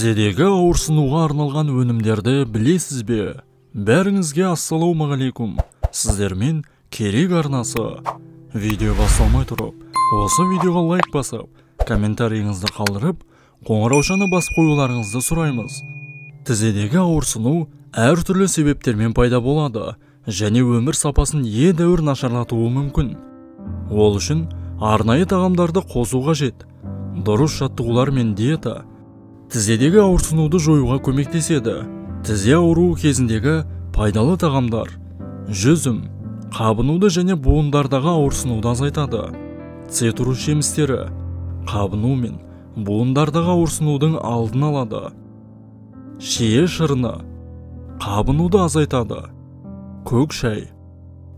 Тізедегі ауырсынуға арналған өнімдерді білесіз бе? Бәріңізге ассалаумағалейкум. Сіздермен керек арнасы. Видео басталмай тұрып, осы видеоға лайк басып, комментарийіңізді қалдырып, қоңыраушаны басып қоюларыңызды сұраймыз. Тізедегі ауырсыну әртүрлі себептермен пайда болады және өмір сапасын едәуір нашарлатуы мүмкін. Ол үшін арнайы тағамдарды қосу қажет. Дұрыс жаттығулар мен диета тізедегі ауырсынуды жоюға көмектеседі. Тізе ауруы кезіндегі пайдалы тағамдар: жүзім, қабынуды және буындардағы ауырсынуды азайтады. Цитрус жемістері қабыну мен буындардағы ауырсынудың алдын алады. Шие шырыны қабынуды азайтады. Көк шай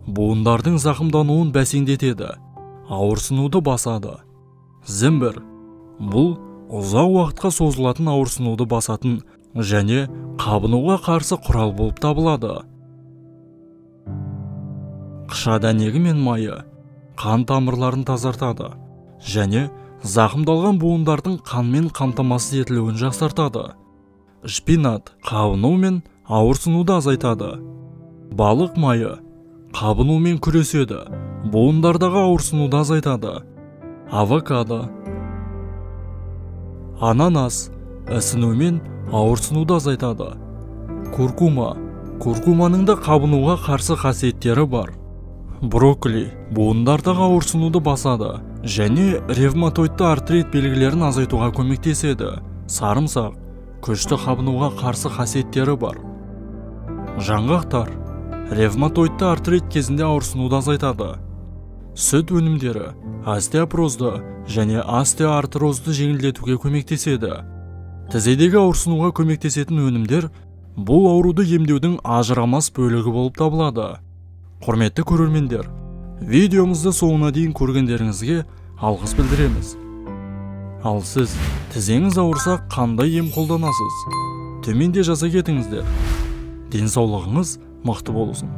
буындардың зақымдануын бәсеңдетеді, ауырсынуды басады. Зімбір бұл ұзақ уақытқа созылатын ауырсынуды басатын және қабынуға қарсы құрал болып табылады. Қыша дәнегі мен майы қан тамырларын тазартады және зақымдалған буындардың қанмен қамтамасыз етілуін жақсартады. Шпинат қабыну мен ауырсынуды азайтады. Балық майы қабынумен күреседі, буындардағы ауырсынуды азайтады. Авокадо, ананас ісіну мен ауырсынуды азайтады. Куркуманың да қабынуға қарсы қасиеттері бар. Брокколи буындардағы ауырсынуды басады және ревматоидты артрит белгілерін азайтуға көмектеседі. Сарымсақ күшті қабынуға қарсы қасиеттері бар. Жаңғақтар ревматоидты артрит кезінде ауырсынуды азайтады. Сүт өнімдері остеопорозды және остеоартрозды жеңілдетуге көмектеседі. Тізедегі ауырсынуға көмектесетін өнімдер бұл ауруды емдеудің ажырамас бөлігі болып табылады. Құрметті көрермендер, видеомызды соңына дейін көргендеріңізге алғыс білдіреміз. Ал сіз тізеңіз ауырса қандай ем қолданасыз? Төменде жаза кетіңіздер. Денсаулығыңыз мықты болсын.